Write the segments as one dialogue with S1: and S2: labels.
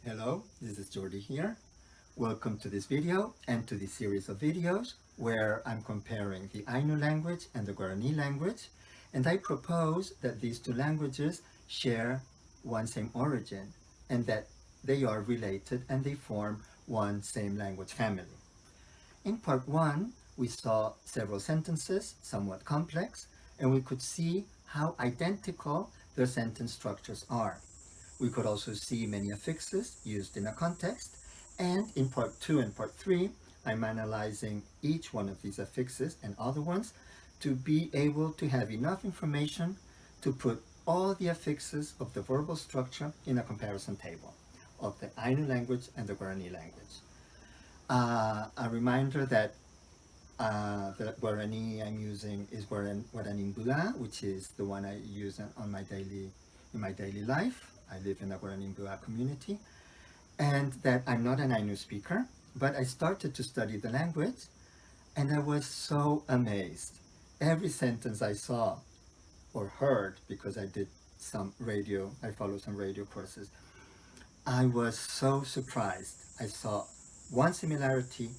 S1: Hello, this is Jordi here. Welcome to this video and to this series of videos where I'm comparing the Ainu language and the Guarani language, and I propose that these two languages share one same origin and that they are related and they form one same language family. In part 1, we saw several sentences, somewhat complex, and we could see how identical their sentence structures are. We could also see many affixes used in a context, and in part 2 and part 3, I'm analyzing each one of these affixes and other ones to be able to have enough information to put all the affixes of the verbal structure in a comparison table of the Ainu language and the Guarani language. A reminder that the Guarani I'm using is Guarani Mbya, which is the one I use in my daily life. I live in the Guarani Mbya community, and that I'm not an Ainu speaker, but I started to study the language, and I was so amazed. Every sentence I saw or heard, because I follow some radio courses, I was so surprised. I saw one similarity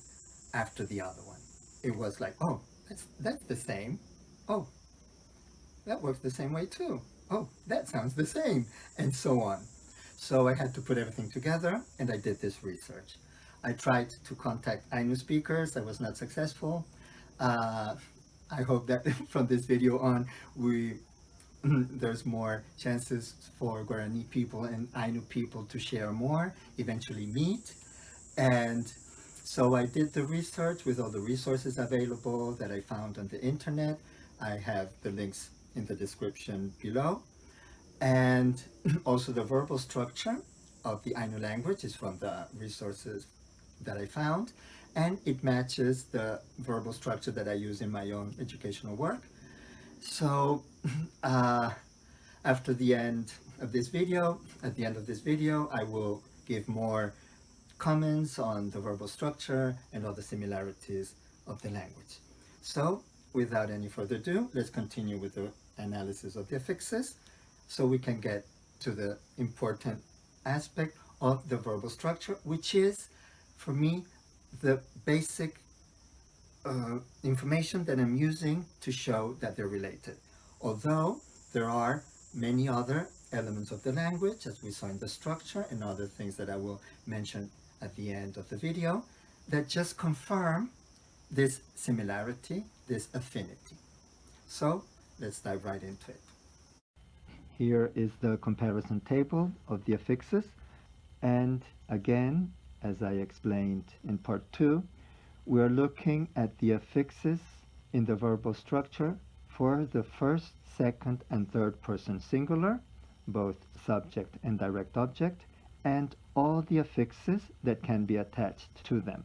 S1: after the other one. It was like, oh, that's the same. Oh, that works the same way too. Oh, that sounds the same, and so on. So I had to put everything together, and I did this research. I tried to contact Ainu speakers. I was not successful. I hope that from this video on, there's more chances for Guarani people and Ainu people to share more, eventually meet. And so I did the research with all the resources available that I found on the internet. I have the links in the description below, and also the verbal structure of the Ainu language is from the resources that I found, and it matches the verbal structure that I use in my own educational work. So at the end of this video, I will give more comments on the verbal structure and all the similarities of the language. So without any further ado, let's continue with the analysis of the affixes so we can get to the important aspect of the verbal structure, which is, for me, the basic information that I'm using to show that they're related. Although there are many other elements of the language, as we saw in the structure, and other things that I will mention at the end of the video, that just confirm this similarity, this affinity. So let's dive right into it. Here is the comparison table of the affixes, and again, as I explained in part 2, we are looking at the affixes in the verbal structure for the first, second, and third person singular, both subject and direct object, and all the affixes that can be attached to them,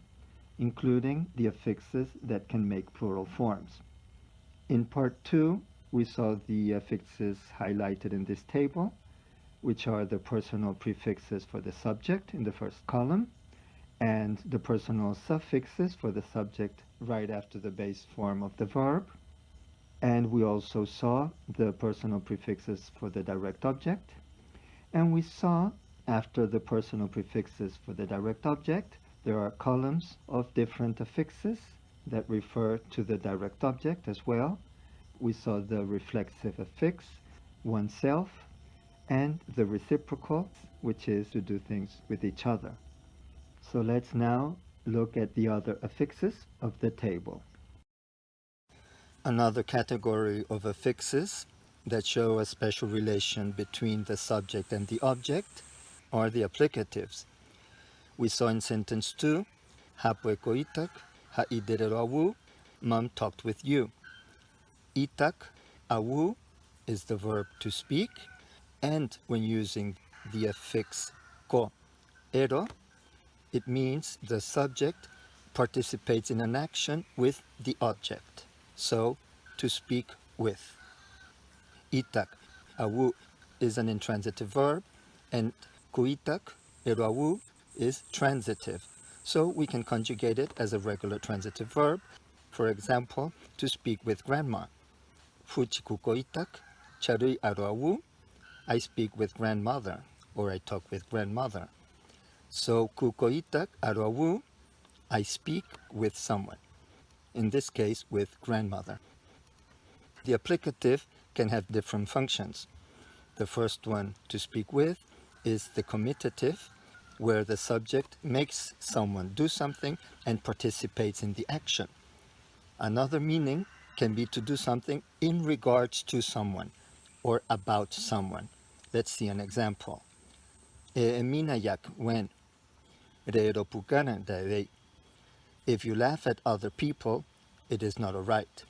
S1: including the affixes that can make plural forms. In part 2, we saw the affixes highlighted in this table, which are the personal prefixes for the subject in the first column, and the personal suffixes for the subject right after the base form of the verb. And we also saw the personal prefixes for the direct object. And we saw, after the personal prefixes for the direct object, there are columns of different affixes that refer to the direct object as well. We saw the reflexive affix, oneself, and the reciprocal, which is to do things with each other. So let's now look at the other affixes of the table. Another category of affixes that show a special relation between the subject and the object are the applicatives. We saw in sentence 2, hapue ko itak, ha'idere awu, mom talked with you. Itak, awu, is the verb to speak, and when using the affix ko, ero, it means the subject participates in an action with the object. So, to speak with. Itak, awu, is an intransitive verb, and kuitak, ero awu, is transitive. So we can conjugate it as a regular transitive verb. For example, to speak with grandma. Fuchiku ko itak, charui aro awu, I speak with grandmother, or I talk with grandmother. So kukoitak arawu, I speak with someone. In this case, with grandmother. The applicative can have different functions. The first one, to speak with, is the comitative, where the subject makes someone do something and participates in the action. Another meaning can be to do something in regards to someone or about someone. Let's see an example. E minayak when if you laugh at other people, it is not alright.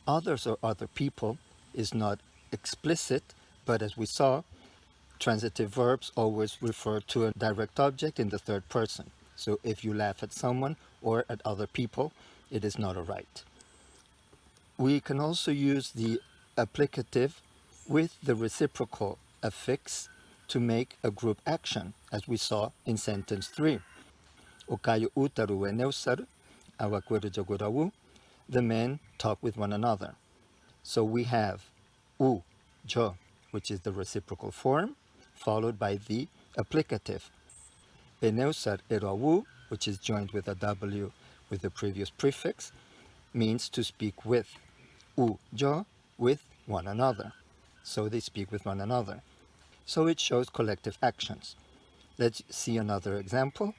S1: Others or other people is not explicit, but as we saw, transitive verbs always refer to a direct object in the third person. So if you laugh at someone or at other people, it is not alright. We can also use the applicative with the reciprocal affix to make a group action, as we saw in sentence 3. Okayo utaru e neusaru, awakwere jogorawu. The men talk with one another. So we have u, jo, which is the reciprocal form, followed by the applicative. E neusar erawu, which is joined with a w with the previous prefix, means to speak with. U, jo, with one another. So they speak with one another. So it shows collective actions. Let's see another example.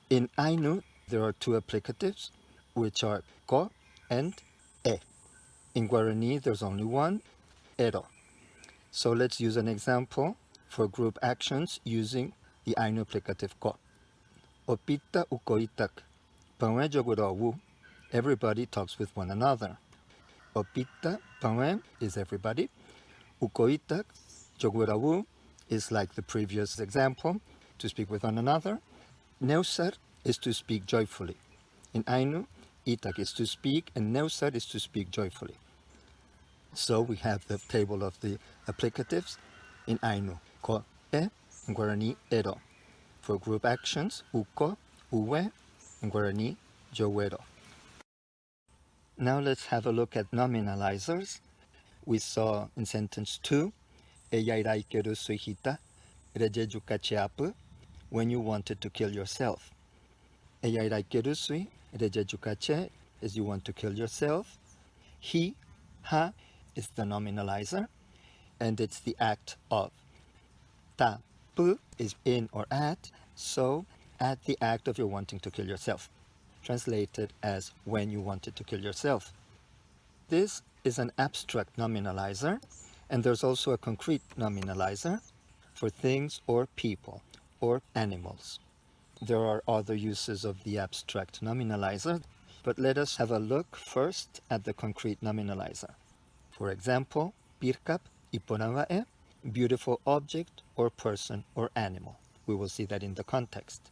S1: In Ainu, there are two applicatives, which are ko and e. In Guarani, there's only one, ero. So let's use an example for group actions using the Ainu applicative ko. Opita ukoitak, pawe jogurawu. Everybody talks with one another. Opita, pawe is everybody. Ukoitak, jogurawu is like the previous example, to speak with one another. Neusar is to speak joyfully. In Ainu, itak is to speak and neusar is to speak joyfully. So we have the table of the applicatives. In Ainu, ko, e, in Guarani, ero. For group actions, uko, uwe, in Guarani, joero. Now let's have a look at nominalizers. We saw in sentence 2, eyairaikeru suihita, rejeju kacheapu, when you wanted to kill yourself. Eyairaikeru sui, rejeju kache, is you want to kill yourself. Hi, ha, is the nominalizer, and it's the act of. Ta, pu, is in or at, so at the act of your wanting to kill yourself. Translated as when you wanted to kill yourself. This is an abstract nominalizer, and there's also a concrete nominalizer for things or people or animals. There are other uses of the abstract nominalizer, but let us have a look first at the concrete nominalizer. For example, pirkap iponawae, beautiful object or person or animal. We will see that in the context.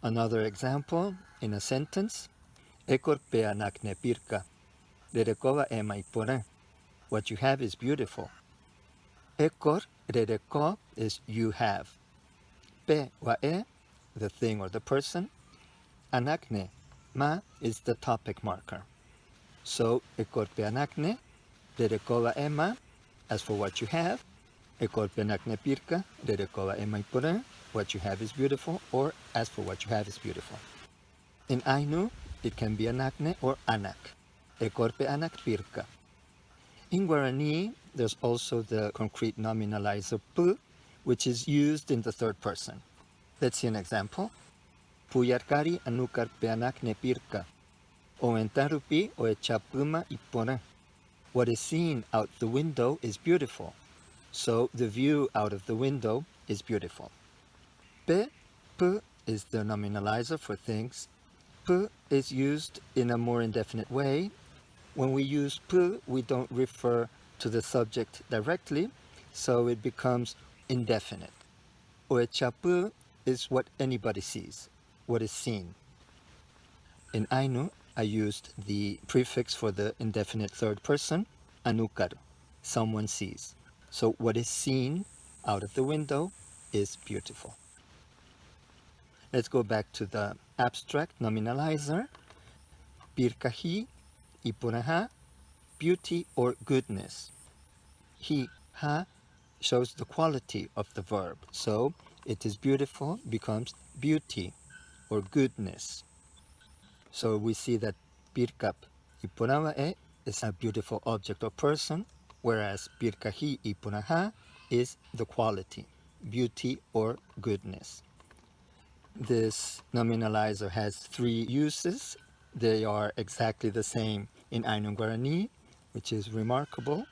S1: Another example in a sentence, ekor peanakne pirka, rerekova ema ipore. What you have is beautiful. Ekor, rereko is you have. Pe wae, the thing or the person. Anakne, ma is the topic marker. So, ekor peanakne, rerekova ema, as for what you have. Ekor peanakne pirka, rerekova ema ipore. What you have is beautiful, or as for what you have is beautiful. In Ainu, it can be anakne or anak. Ekorpe anak pirka. In Guarani, there's also the concrete nominalizer pu, which is used in the third person. Let's see an example. Puyarkari anukar peanakne pirka. O entarupi o echapuma ipore. What is seen out the window is beautiful. So the view out of the window is beautiful. Pe, pu is the nominalizer for things. Pu is used in a more indefinite way. When we use pu, we don't refer to the subject directly, so it becomes indefinite. Oechapu is what anybody sees, what is seen. In Ainu, I used the prefix for the indefinite third person, anukar, someone sees. So what is seen out of the window is beautiful. Let's go back to the abstract nominalizer. Pirkahi, ipunaha, beauty or goodness. Hi, ha, shows the quality of the verb. So, it is beautiful becomes beauty or goodness. So we see that pirkap ipunawae is a beautiful object or person, whereas pirkahi ipunaha is the quality, beauty or goodness. This nominalizer has three uses. They are exactly the same in Ainu and Guarani, which is remarkable.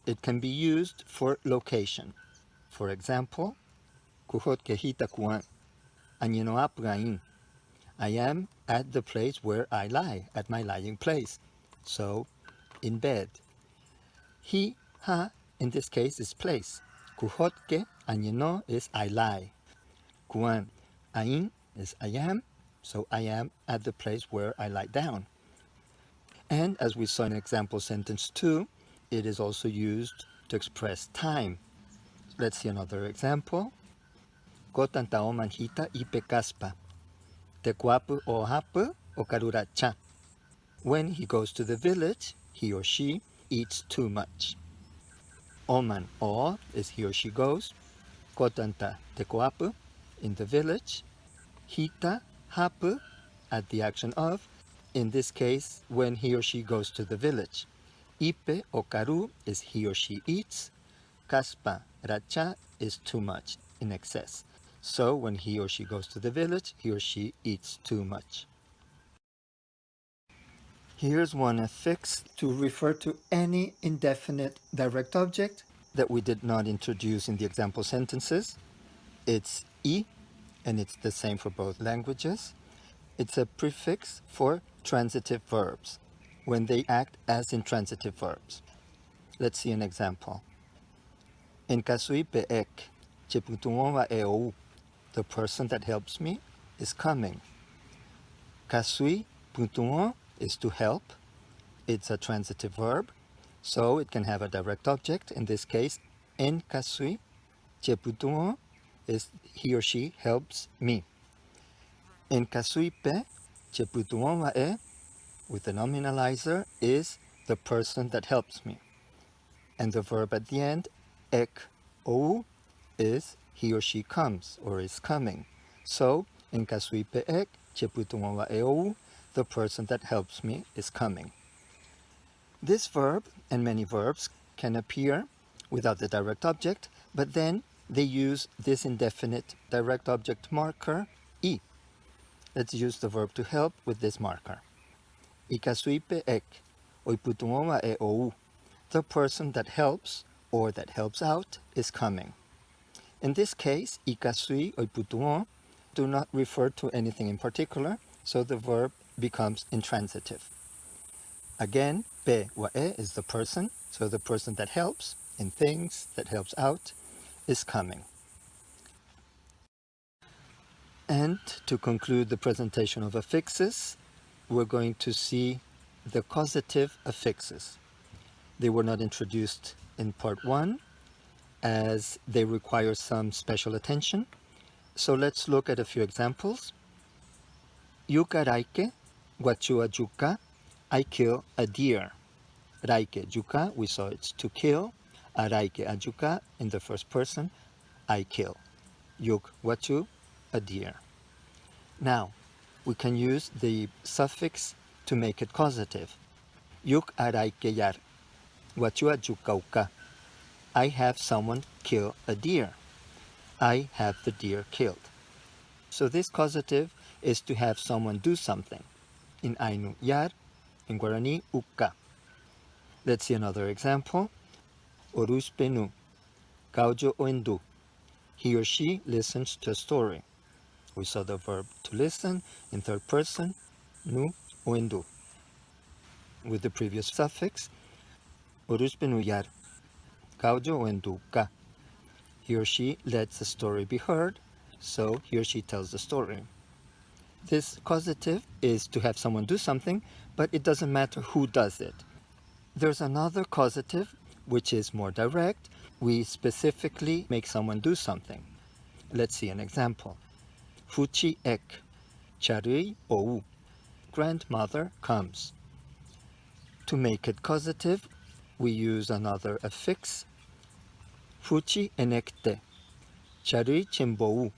S1: It can be used for location. For example, kuhot kehita kuan, anyino apgain. I am at the place where I lie, at my lying place. So, in bed. Hi, ha, in this case, is place. Kuhotke, anyino is I lie. Kuan, ain is I am. So I am at the place where I lie down. And as we saw in example sentence 2, it is also used to express time. Let's see another example. Kotanta o manjita ipe kaspa. Te kuapu o hapu o karuracha. When he goes to the village, he or she eats too much. Oman o is he or she goes. Kotanta te kuapu, in the village. Hita hapu, at the action of, in this case, when he or she goes to the village. Ipe o karu is he or she eats. Kaspa, racha, is too much, in excess. So when he or she goes to the village, he or she eats too much. Here's one affix to refer to any indefinite direct object that we did not introduce in the example sentences. It's I, and it's the same for both languages. It's a prefix for transitive verbs, when they act as intransitive verbs. Let's see an example. En kasui pe ek, cheputuonwa e ou. The person that helps me is coming. Kasui putuon is to help. It's a transitive verb, so it can have a direct object. In this case, en kasui, cheputuon is he or she helps me. En kasui pe, cheputuon wa e, with the nominalizer, is the person that helps me. And the verb at the end, ek ou, is he or she comes or is coming. So, en kasui pe ek, cheputuon wa e ou, the person that helps me is coming. This verb and many verbs can appear without the direct object, but then they use this indefinite direct object marker, I. Let's use the verb to help with this marker. Ikasui pe ek, oiputuon wa e ou. The person that helps or that helps out is coming. In this case, ikasui oiputuon do not refer to anything in particular, so the verb becomes intransitive. Again, pe wa e is the person, so the person that helps in things, that helps out, is coming. And to conclude the presentation of affixes, we're going to see the causative affixes. They were not introduced in part 1, as they require some special attention. So let's look at a few examples. Yuka raike, guachua juka, I kill a deer. Raike juka, we saw it's to kill. Araike ajuka, in the first person, I kill. Yuk guachu, a deer. Now, we can use the suffix to make it causative. Yuk araike yar, guachua jukauka. I have someone kill a deer. I have the deer killed. So this causative is to have someone do something. In Ainu, yar. In Guarani, uka. Let's see another example. Oruspenu, kaujo oendu. He or she listens to a story. We saw the verb to listen in third person, nu oendu. With the previous suffix, oruspenu yar. Kaujo oendu ka. He or she lets the story be heard, so he or she tells the story. This causative is to have someone do something, but it doesn't matter who does it. There's another causative, which is more direct. We specifically make someone do something. Let's see an example. Fuchi ek, charui ou. Grandmother comes. To make it causative, we use another affix. Fuchi enekte. Chari chimbou.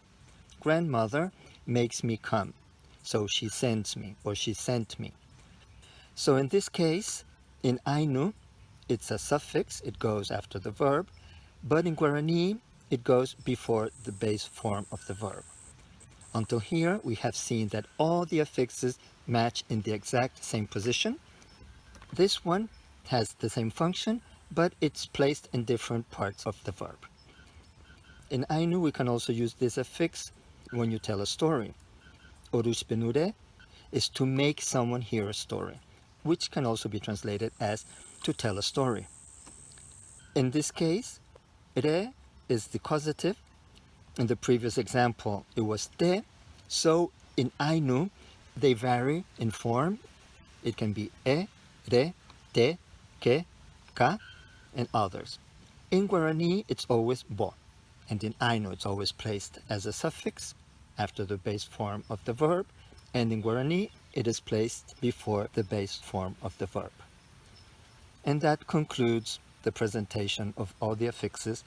S1: Grandmother makes me come. So she sends me, or she sent me. So in this case, in Ainu, it's a suffix, it goes after the verb, but in Guarani, it goes before the base form of the verb. Until here, we have seen that all the affixes match in the exact same position. This one has the same function, but it's placed in different parts of the verb. In Ainu, we can also use this affix when you tell a story. Orushpenure is to make someone hear a story, which can also be translated as to tell a story. In this case, re is the causative. In the previous example, it was te. So in Ainu, they vary in form. It can be e, re, te, ke, ka, and others. In Guarani, it's always bo. And in Ainu, it's always placed as a suffix after the base form of the verb. And in Guarani, it is placed before the base form of the verb. And that concludes the presentation of all the affixes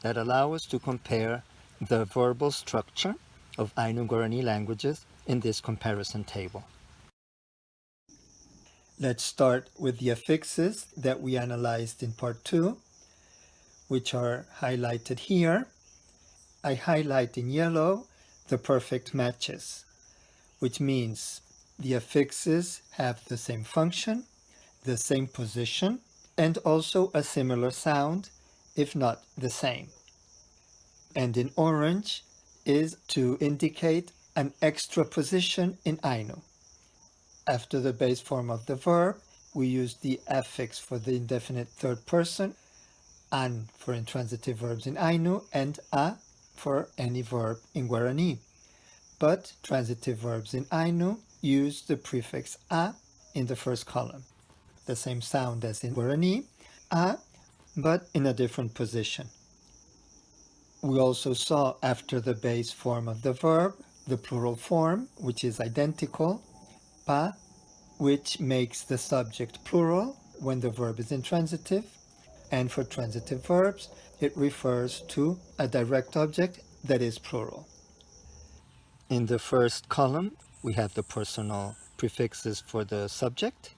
S1: that allow us to compare the verbal structure of Ainu and Guarani languages in this comparison table. Let's start with the affixes that we analyzed in part 2, which are highlighted here. I highlight in yellow the perfect matches, which means the affixes have the same function, the same position, and also a similar sound, if not the same. And in orange is to indicate an extra position in Ainu. After the base form of the verb, we use the affix for the indefinite third person, an for intransitive verbs in Ainu, and a for any verb in Guarani. But transitive verbs in Ainu use the prefix a in the first column. The same sound as in Guarani, a, but in a different position. We also saw after the base form of the verb, the plural form, which is identical, pa, which makes the subject plural when the verb is intransitive. And for transitive verbs, it refers to a direct object that is plural. In the first column, we have the personal prefixes for the subject.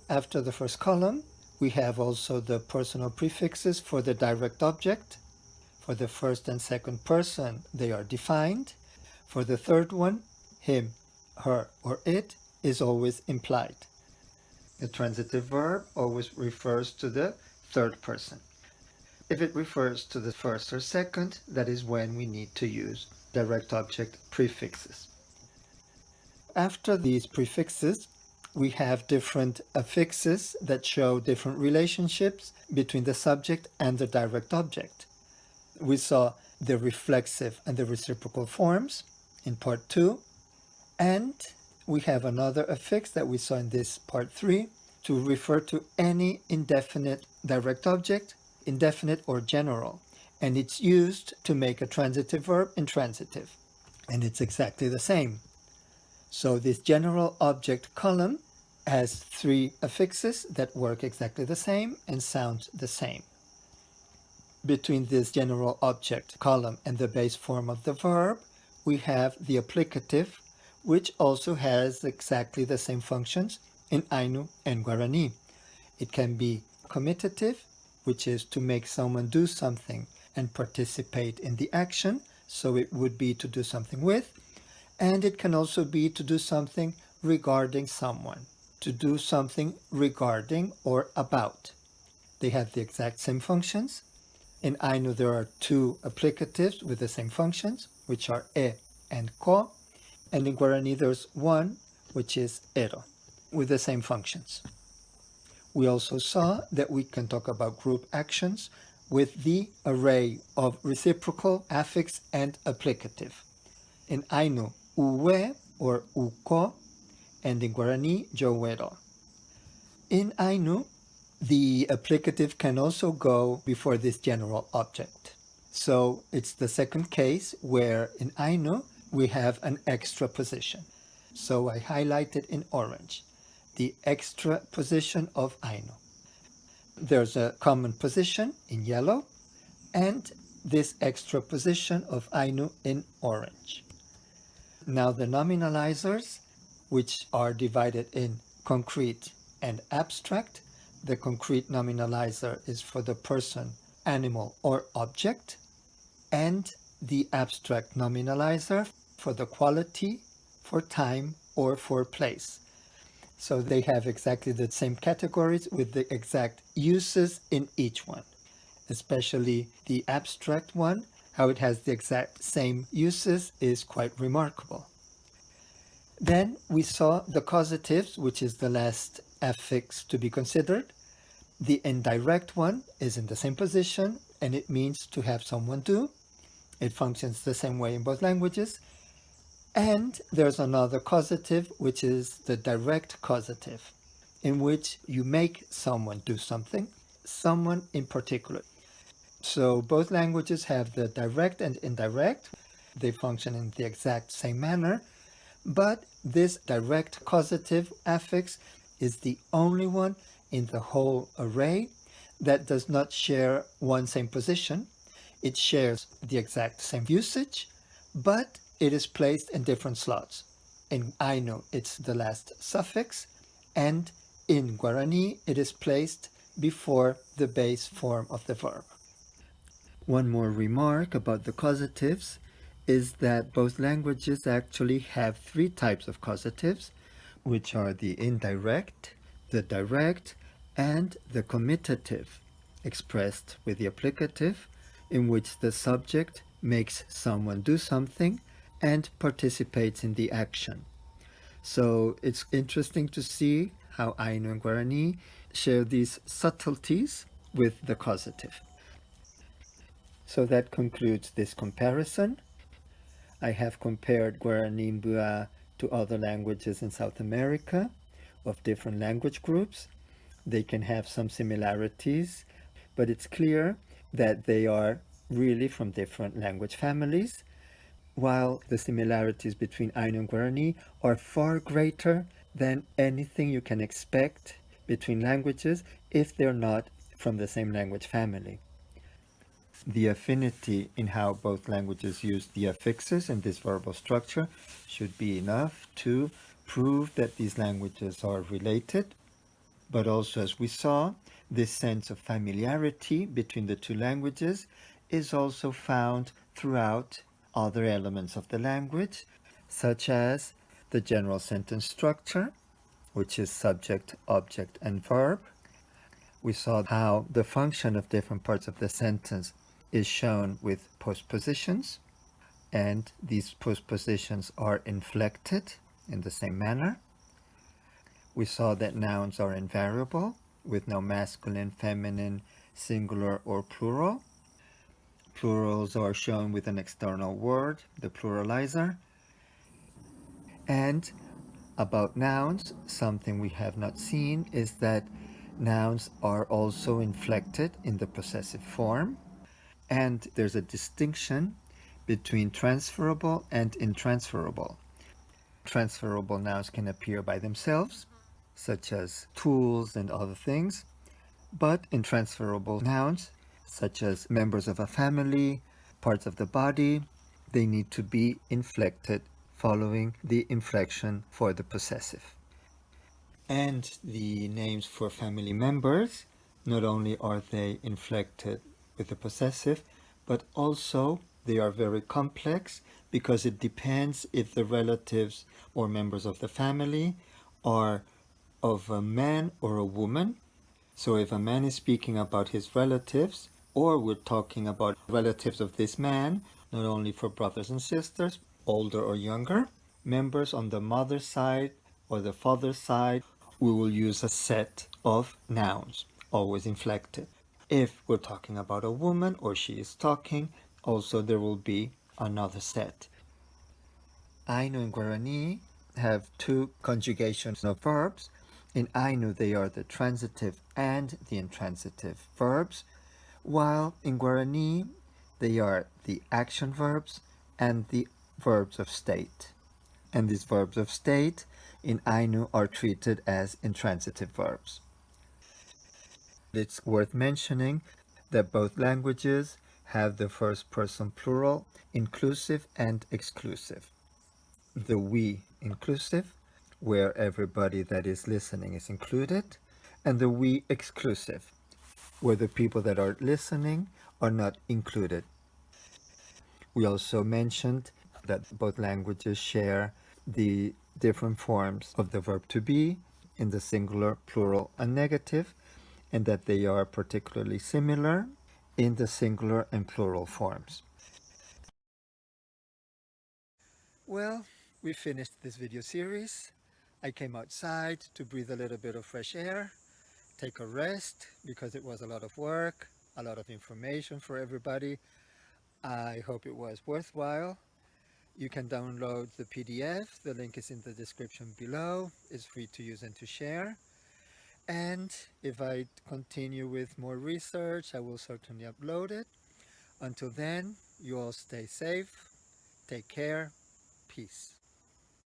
S1: After the first column, we have also the personal prefixes for the direct object. For the first and second person, they are defined. For the third one, him, her, or it is always implied. The transitive verb always refers to the third person. If it refers to the first or second, that is when we need to use direct object prefixes. After these prefixes, we have different affixes that show different relationships between the subject and the direct object. We saw the reflexive and the reciprocal forms in part 2, and we have another affix that we saw in this part 3 to refer to any indefinite direct object, indefinite or general, and it's used to make a transitive verb intransitive, and it's exactly the same. So this general object column has 3 affixes that work exactly the same and sound the same. Between this general object column and the base form of the verb, we have the applicative, which also has exactly the same functions in Ainu and Guarani. It can be commitative, which is to make someone do something and participate in the action, so it would be to do something with, and it can also be to do something regarding someone, to do something regarding or about. They have the exact same functions. In Ainu, there are 2 applicatives with the same functions, which are e and ko, and in Guarani, there's one, which is ero, with the same functions. We also saw that we can talk about group actions with the array of reciprocal, affix, and applicative. In Ainu, uwe or uko, and in Guarani, joero. In Ainu, the applicative can also go before this general object. So it's the second case where in Ainu we have an extra position. So I highlighted in orange the extra position of Ainu. There's a common position in yellow, and this extra position of Ainu in orange. Now the nominalizers, which are divided in concrete and abstract. The concrete nominalizer is for the person, animal, or object, and the abstract nominalizer for the quality, for time, or for place. So they have exactly the same categories with the exact uses in each one, especially the abstract one. How it has the exact same uses is quite remarkable. Then we saw the causatives, which is the last affix to be considered. The indirect one is in the same position, and it means to have someone do. It functions the same way in both languages. And there's another causative, which is the direct causative, in which you make someone do something, someone in particular. So both languages have the direct and indirect. They function in the exact same manner, but this direct causative affix is the only one in the whole array that does not share one same position. It shares the exact same usage, but it is placed in different slots. In Ainu, it's the last suffix, and in Guarani, it is placed before the base form of the verb. One more remark about the causatives is that both languages actually have three types of causatives, which are the indirect, the direct, and the commitative, expressed with the applicative, in which the subject makes someone do something and participates in the action. So it's interesting to see how Ainu and Guarani share these subtleties with the causative. So that concludes this comparison. I have compared Guarani Mbya to other languages in South America of different language groups. They can have some similarities, but it's clear that they are really from different language families, while the similarities between Ainu and Guarani are far greater than anything you can expect between languages if they're not from the same language family. The affinity in how both languages use the affixes in this verbal structure should be enough to prove that these languages are related, but also, as we saw, this sense of familiarity between the two languages is also found throughout other elements of the language, such as the general sentence structure, which is subject, object, and verb. We saw how the function of different parts of the sentence is shown with postpositions, and these postpositions are inflected in the same manner. We saw that nouns are invariable, with no masculine, feminine, singular, or plural. Plurals are shown with an external word, the pluralizer. And about nouns, something we have not seen is that nouns are also inflected in the possessive form. And there's a distinction between transferable and intransferable. Transferable nouns can appear by themselves, such as tools and other things, but intransferable nouns, such as members of a family, parts of the body, they need to be inflected following the inflection for the possessive. And the names for family members, not only are they inflected with the possessive, but also they are very complex because it depends if the relatives or members of the family are of a man or a woman. So if a man is speaking about his relatives, or we're talking about relatives of this man, not only for brothers and sisters, older or younger, members on the mother's side or the father's side, we will use a set of nouns, always inflected. If we're talking about a woman or she is talking, also there will be another set. Ainu and Guarani have two conjugations of verbs. In Ainu, they are the transitive and the intransitive verbs, while in Guarani, they are the action verbs and the verbs of state. And these verbs of state in Ainu are treated as intransitive verbs. It's worth mentioning that both languages have the first person plural, inclusive and exclusive. The we inclusive, where everybody that is listening is included, and the we exclusive, where the people that are listening are not included. We also mentioned that both languages share the different forms of the verb to be in the singular, plural, and negative, and that they are particularly similar in the singular and plural forms. Well, we finished this video series. I came outside to breathe a little bit of fresh air, take a rest because it was a lot of work, a lot of information for everybody. I hope it was worthwhile. You can download the PDF. The link is in the description below. It's free to use and to share. And if I continue with more research, I will certainly upload it. Until then, you all stay safe, take care, peace.